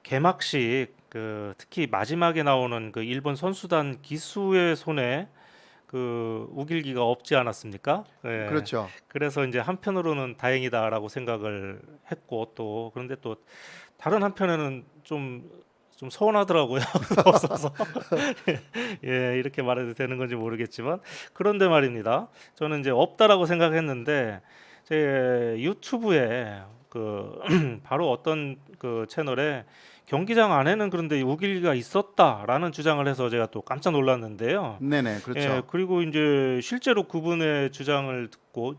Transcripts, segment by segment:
개막식 특히 마지막에 나오는 그 일본 선수단 기수의 손에 그 우길기가 없지 않았습니까? 예. 그렇죠. 그래서 이제 한편으로는 다행이다라고 생각을 했고 또 그런데 또 다른 한편에는 좀 서운하더라고요. 없어서. 예, 이렇게 말해도 되는 건지 모르겠지만 그런데 말입니다. 저는 이제 없다라고 생각했는데 제 유튜브에 그 바로 어떤 그 채널에 경기장 안에는 그런데 우길기가 있었다라는 주장을 해서 제가 또 깜짝 놀랐는데요. 네네, 예, 그렇죠. 그리고 이제 실제로 그분의 주장을 듣고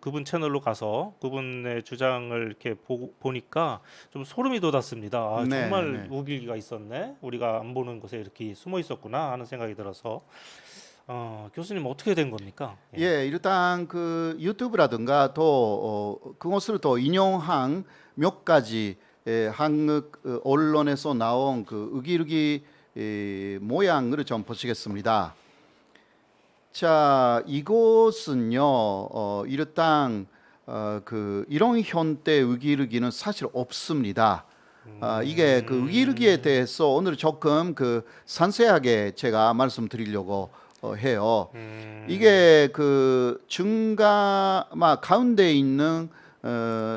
그분 채널로 가서 그분의 주장을 이렇게 보니까 좀 소름이 돋았습니다. 아, 정말 네네. 우길기가 있었네. 우리가 안 보는 곳에 이렇게 숨어 있었구나 하는 생각이 들어서 교수님 어떻게 된 겁니까? 예. 예, 일단 그 유튜브라든가 또 그것을 또 인용한 몇 가지 한국 언론에서 나온 그 으기르기 모양을 좀 보시겠습니다. 자, 이곳은요, 일단 그 이런 형태 으기르기는 사실 없습니다. 이게 그 으기르기에 대해서 오늘 조금 그 상세하게 제가 말씀드리려고 해요. 이게 그 가운데 있는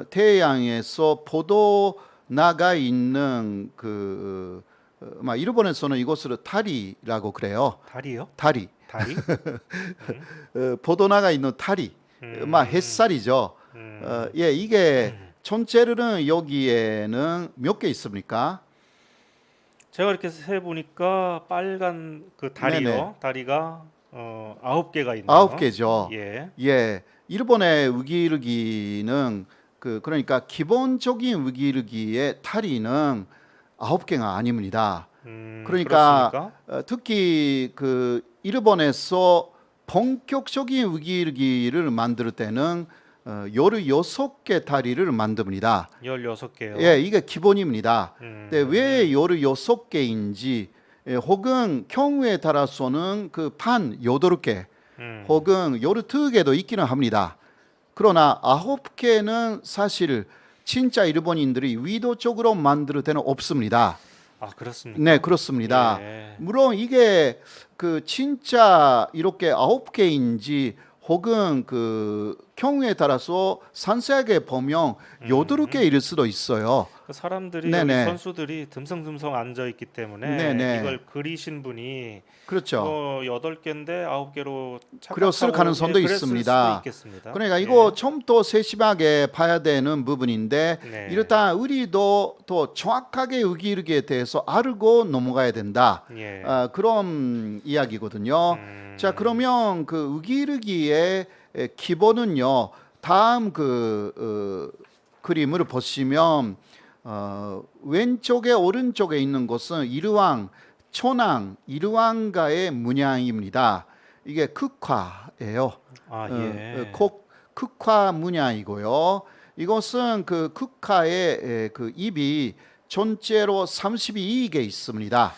태양에서 포도 나가 있는 일본에서는 이것을 다리라고 그래요. 다리요? 다리. 다리? 음, 포도나가 있는 다리. 음, 햇살이죠. 음. 예, 이게 전체로는 여기에는 몇 개 있습니까? 제가 이렇게 세 보니까 빨간 그 네네. 다리요. 다리가 9개가 아홉 있네요. 개죠. 예. 예, 일본의 우기르기는 그러니까 기본적인 우기르기의 다리는 아홉 개가 아닙니다. 그러니까 그렇습니까? 특히 그 일본에서 본격적인 우기르기를 만들 때는 16개 다리를 만듭니다. 16개요. 예, 이게 기본입니다. 근데 왜 16개인지 혹은 경우에 따라서는 그 판 8개 음. 혹은 12개도 있기는 합니다. 그러나 9개는 사실 진짜 일본인들이 의도적으로 만들 때는 없습니다. 아, 네, 그렇습니까? 그렇습니다. 예. 물론 이게 그 진짜 이렇게 9개인지 혹은 그 경우에 따라서 상세하게 보면 8개일 수도 있어요. 그 사람들이 여기 네네. 선수들이 듬성듬성 앉아 있기 때문에 네네. 이걸 그리신 분이 그렇죠. 뭐 8개인데 9개로 그랬을 착각하고 가능성도 그랬을 수도 있습니다. 있겠습니다. 그러니까 이거 예. 좀 더 세심하게 봐야 되는 부분인데 네. 일단 우리도 또 정확하게 의기르기에 대해서 알고 넘어가야 된다. 예. 그런 이야기거든요. 자, 그러면 그 의기르기의 기본은요. 다음 그림을 보시면 왼쪽에 오른쪽에 있는 것은 이르왕, 초낭, 이르왕가의 문양입니다. 이게 극화예요. 아, 예. 극화 문양이고요. 이것은 그 극화의 그 입이 전체로 32개 있습니다.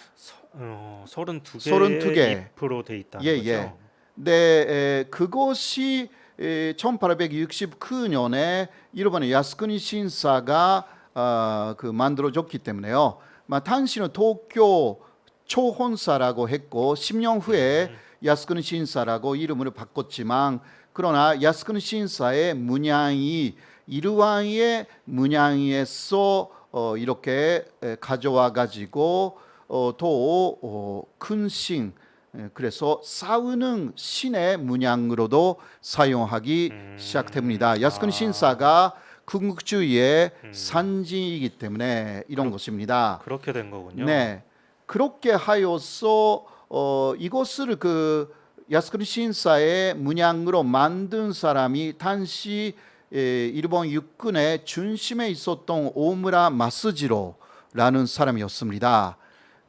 32개의 32개. 잎으로 돼 예, 있다는 예. 거죠. 네, 그것이 1869년에 일본의 야스쿠니 신사가 그 만들어졌기 때문에요. 당시는 도쿄 초혼사라고 했고 10년 후에 야스쿠니 신사라고 이름을 바꿨지만 그러나 야스쿠니 신사의 문양이 이르왕의 문양에서 이렇게 가져와 가지고 또큰 신, 그래서 싸우는 신의 문양으로도 사용하기 시작됩니다. 야스쿠니 아, 신사가 궁극주의의 산지이기 때문에 이런 것입니다. 그렇게 된 거군요. 네, 그렇게 하여서 이것을 그 야스쿠니 신사의 문양으로 만든 사람이 당시 일본 육군의 중심에 있었던 오무라 마스지로라는 사람이었습니다.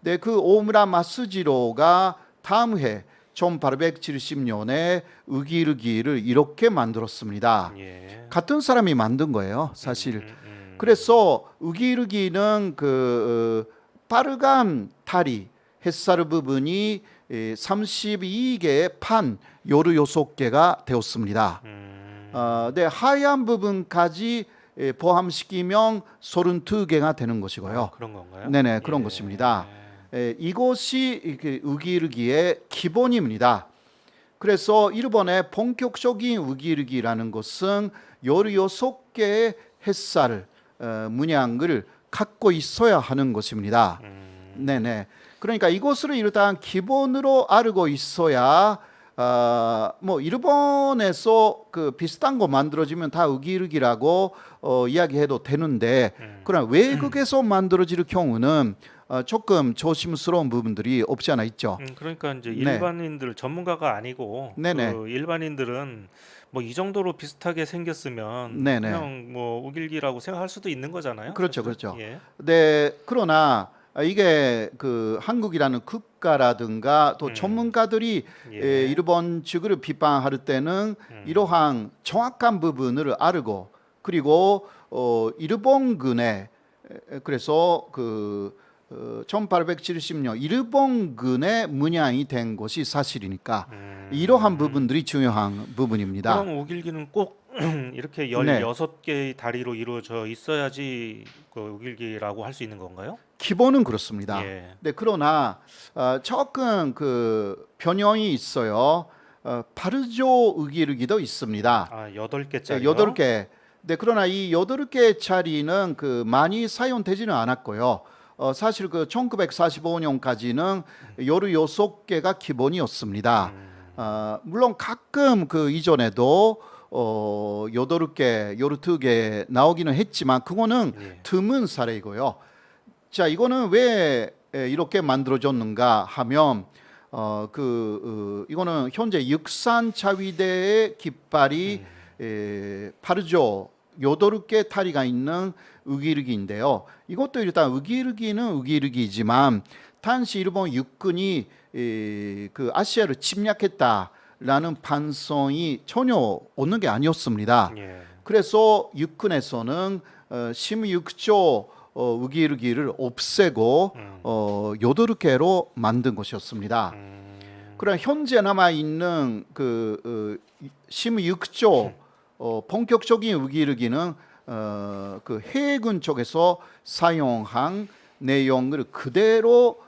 네, 그 오무라 마스지로가 다음 해 1870년에 우기르기를 이렇게 만들었습니다. 예. 같은 사람이 만든 거예요, 사실. 그래서 우기르기는 그 빨간 다리 햇살 부분이 32개의 판 16개가 되었습니다. 네, 하얀 부분까지 포함시키면 32개가 되는 것이고요. 아, 그런 건가요? 네네, 그런 것입니다. 이것이 우기르기의 기본입니다. 그래서 일본의 본격적인 우기르기라는 것은 16개의 햇살 문양을 갖고 있어야 하는 것입니다. 네네. 그러니까 이것을 일단 기본으로 알고 있어야 뭐 일본에서 그 비슷한 거 만들어지면 다 우기르기라고 이야기해도 되는데 그러나 외국에서 만들어질 경우는 조금 조심스러운 부분들이 없지 않아 있죠. 그러니까 이제 네. 일반인들 전문가가 아니고 네네. 그 일반인들은 뭐 이 정도로 비슷하게 생겼으면 네네. 그냥 뭐 우길기라고 생각할 수도 있는 거잖아요. 그렇죠, 사실. 그렇죠. 예. 네, 그러나 이게 그 한국이라는 국가라든가 또 음. 전문가들이 예. 일본 측을 비판할 때는 이러한 정확한 부분을 알고 그리고 일본군의 그래서 그 1870년 일본군의 문양이 된 것이 사실이니까 이러한 부분들이 중요한 부분입니다. 그럼 우길기는 꼭 이렇게 네. 16개의 다리로 이루어져 있어야지 그 우길기라고 할 수 있는 건가요? 기본은 그렇습니다. 예. 네, 그러나 조금 그 변형이 있어요. 파르조 우기르기도 있습니다. 아, 네, 8개짜리요? 8개. 네, 그러나 이 8개짜리는 그 많이 사용되지는 않았고요. 사실 그 1945년까지는 16개가 기본이었습니다. 물론 가끔 그 이전에도 8개, 12개 나오기는 했지만 그거는 예. 드문 사례이고요. 자, 이거는 왜 이렇게 만들어졌는가 하면 이거는 현재 육산 자위대의 깃발이 파르조 8개 다리가 있는 우기르기인데요. 이것도 일단 우기르기는 우기르기이지만 당시 일본 육군이 그 아시아를 침략했다라는 반성이 전혀 없는 게 아니었습니다. 예. 그래서 육군에서는 16조 우기르기를 없애고 8개로 만든 것이었습니다. 그러나 현재 남아 있는 그 16조 본격적인 우기르기는 그 해군 쪽에서 사용한 내용을 그대로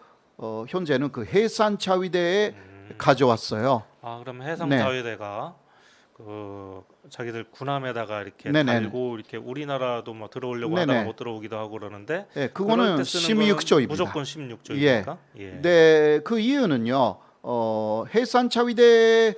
현재는 그 해산 자위대에 가져왔어요. 아, 그럼 해상 네. 자위대가 그 자기들 군함에다가 이렇게 네네. 달고 이렇게 우리나라도 뭐 들어오려고 네네. 하다가 못 들어오기도 하고 그러는데 네, 그럴 그거는 때 쓰는 거는 16조입니다. 무조건 16조입니까? 예. 네, 그 이유는요. 해산 자위대로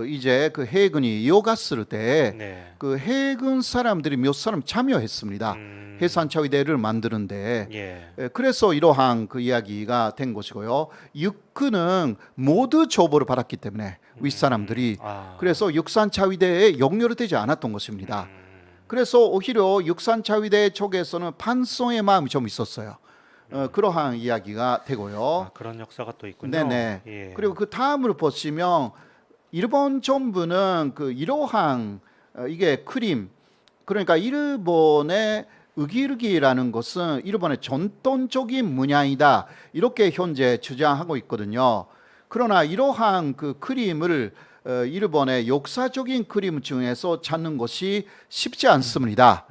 이제 그 해군이 이어갔을 때 네. 그 해군 사람들이 몇 사람 참여했습니다. 해산 자위대를 만드는데 예. 그래서 이러한 그 이야기가 된 것이고요. 육군은 모두 조보를 받았기 때문에 윗사람들이 아. 그래서 육산 자위대에 연결되지 않았던 것입니다. 그래서 오히려 육산 자위대 쪽에서는 반성의 마음이 좀 있었어요. 그러한 이야기가 되고요. 아, 그런 역사가 또 있군요. 네네. 예. 그리고 그 다음으로 보시면 일본 정부는 그 이러한 이게 크림 그러니까 일본의 우기르기라는 것은 일본의 전통적인 문양이다 이렇게 현재 주장하고 있거든요. 그러나 이러한 그 그림을 일본의 역사적인 그림 중에서 찾는 것이 쉽지 않습니다.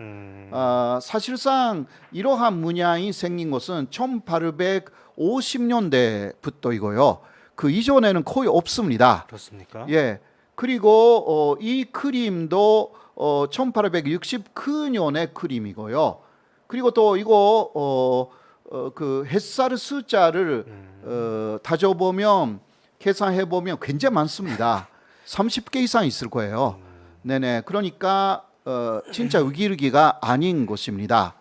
사실상 이러한 문양이 생긴 것은 1850년대부터이고요. 그 이전에는 거의 없습니다. 그렇습니까? 예. 그리고 이 그림도 1869년의 그림이고요. 그리고 또 이거 그 햇살 숫자를 다져보면 계산해 보면 굉장히 많습니다. 30개 이상 있을 거예요. 네네. 그러니까 진짜 우기르기가 아닌 것입니다.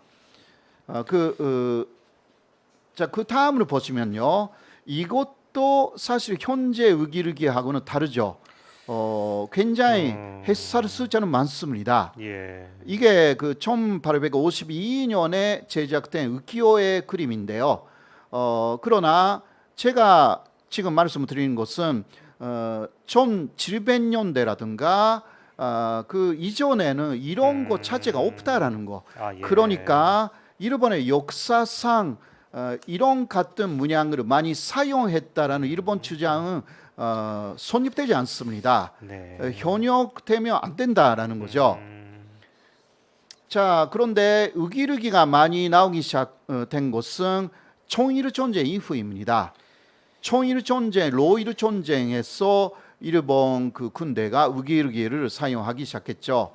자, 그 다음으로 보시면요. 이것도 사실 현재 우기르기하고는 다르죠. 굉장히 햇살 숫자는 많습니다. 예. 이게 그 1852년에 제작된 우키오의 그림인데요. 그러나 제가 지금 말씀드리는 것은 1700년대라든가 그 이전에는 이런 거 자체가 없다라는 거. 아, 예. 그러니까 일본의 역사상 이런 같은 문양을 많이 사용했다라는 일본 주장은 성립되지 않습니다. 네. 현역되면 안 된다라는 거죠. 자, 그런데 우기르기가 많이 나오기 시작된 것은 총일 전쟁 이후입니다. 총일 전쟁, 로일 전쟁에서 일본 그 군대가 우기르기를 사용하기 시작했죠.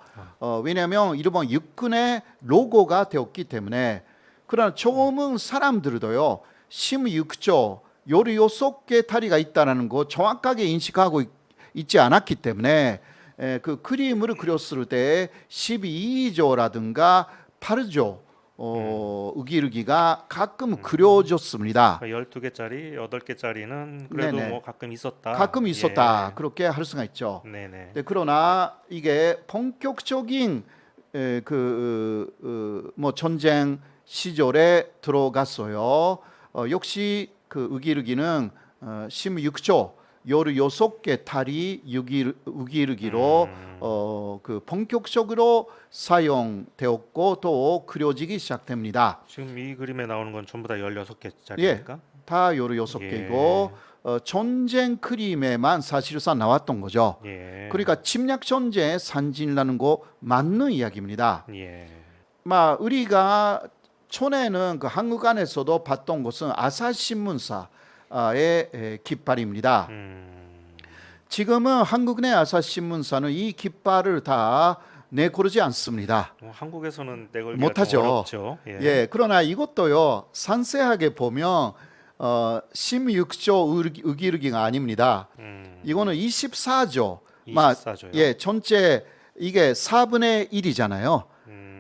왜냐하면 일본 육군의 로고가 되었기 때문에. 그러나 처음은 사람들도요 16조 16개 다리가 있다는 거 정확하게 인식하고 있지 않았기 때문에 그 그림을 그렸을 때 12조라든가 8조 우기르기가 가끔 그려졌습니다. 12개짜리, 8개짜리는 그래도 네네. 뭐 가끔 있었다. 가끔 있었다. 예. 그렇게 할 수가 있죠. 네네. 네, 그러나 이게 본격적인 뭐 전쟁 시절에 들어갔어요. 역시 그 우기르기는 16조 16개 다리 우기르기로 그 본격적으로 사용되었고 또 그려지기 시작됩니다. 지금 이 그림에 나오는 건 전부 다 16개짜리입니까? 예, 다 16개이고 전쟁 그림에만 사실상 나왔던 거죠. 예. 그러니까 침략 전쟁의 산진이라는 거 맞는 이야기입니다. 예. 우리가 촌에는 그 한국 안에서도 봤던 것은 아사신문사의 깃발입니다. 지금은 한국 내 아사신문사는 이 깃발을 다 내고르지 않습니다. 한국에서는 내걸기가 못하죠. 좀 어렵죠. 예, 그러나 이것도요 상세하게 보면 16조 우기르기가 아닙니다. 이거는 24조. 24조요. 예, 전체 이게 4분의 1이잖아요.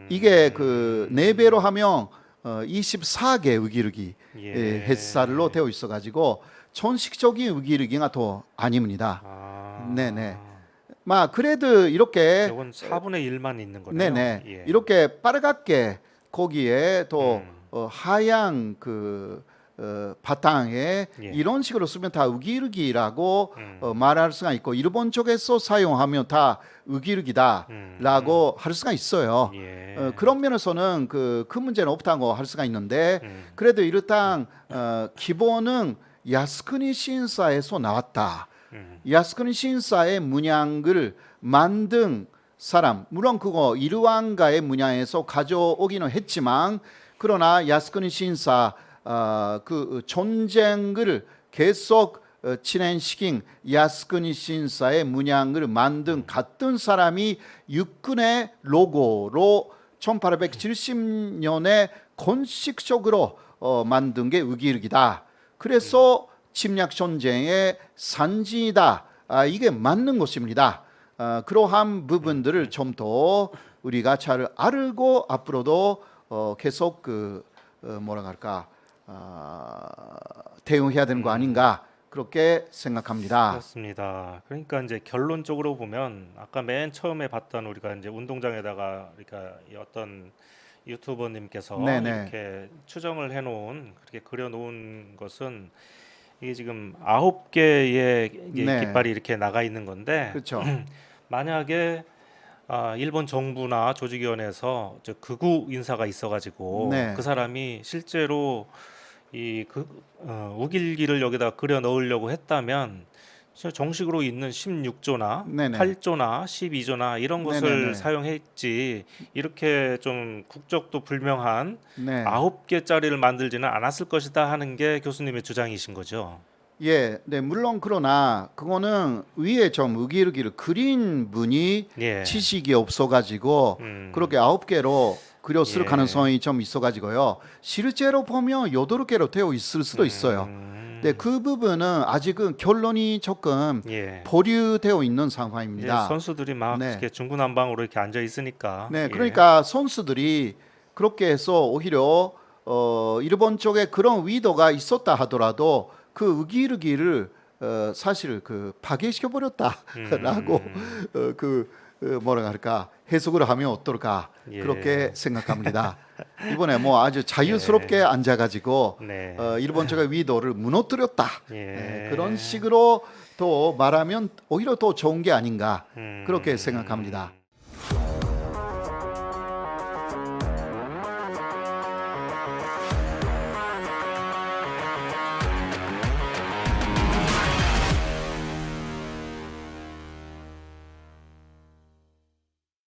이게 그 4배로 하면 24개 우기르기 햇살로 되어 있어 가지고 전식적인 우기르기가 더 아닙니다. 네네. 그래도 이렇게 이건 4분의 1만 있는 거네요. 네네. 예. 이렇게 빨갛게 거기에 또 하얀 그 바탕에 예. 이런 식으로 쓰면 다 우기르기라고 말할 수가 있고 일본 쪽에서 사용하면 다 우기르기다라고 할 수가 있어요. 예. 그런 면에서는 큰 문제는 없다고 할 수가 있는데 그래도 일단 기본은 야스쿠니 신사에서 나왔다. 야스쿠니 신사의 문양을 만든 사람, 물론 그거 일왕가의 문양에서 가져오기는 했지만 그러나 야스쿠니 신사 그 전쟁을 계속 진행시킨 야스쿠니 신사의 문양을 만든 같은 사람이 육군의 로고로 1870년에 공식적으로 만든 게 우기르기다. 그래서 침략 전쟁의 산지이다. 이게 맞는 것입니다. 그러한 부분들을 좀 더 우리가 잘 알고 앞으로도 계속 뭐라 할까 대응해야 되는 거 아닌가 그렇게 생각합니다. 그렇습니다. 그러니까 이제 결론적으로 보면 아까 맨 처음에 봤던 우리가 이제 운동장에다가 그러니까 이 어떤 유튜버님께서 네네. 이렇게 추정을 해놓은 그렇게 그려놓은 것은 이게 지금 9개의 네. 깃발이 이렇게 나가 있는 건데 그렇죠. 만약에 일본 정부나 조직위원회에서 저 극우 인사가 있어가지고 네. 그 사람이 실제로 우길기를 여기다 그려 넣으려고 했다면 정식으로 있는 16조나 네네. 8조나 12조나 이런 것을 네네네. 사용했지 이렇게 좀 국적도 불명한 네. 9개짜리를 만들지는 않았을 것이다 하는 게 교수님의 주장이신 거죠. 예, 네, 물론 그러나 그거는 위에 좀 우기르기를 그린 분이 예. 지식이 없어가지고 그렇게 9개로 그렸을 예. 가능성이 좀 있어가지고요. 실제로 보면 8개로 되어 있을 수도 있어요. 네, 그 부분은 아직은 결론이 조금 예. 보류되어 있는 예, 상황입니다. 선수들이 막 네. 이렇게 중구난방으로 이렇게 앉아 있으니까. 네, 예. 그러니까 선수들이 그렇게 해서 오히려 일본 쪽에 그런 의도가 있었다 하더라도 그 우기르기를 사실 파괴시켜 버렸다라고 뭐라 할까 해석을 하면 어떨까 예. 그렇게 생각합니다. 이번에 뭐 아주 자유스럽게 앉아가지고 네. 일본 쪽의 의도를 무너뜨렸다. 예. 그런 식으로 또 말하면 오히려 더 좋은 게 아닌가 그렇게 생각합니다.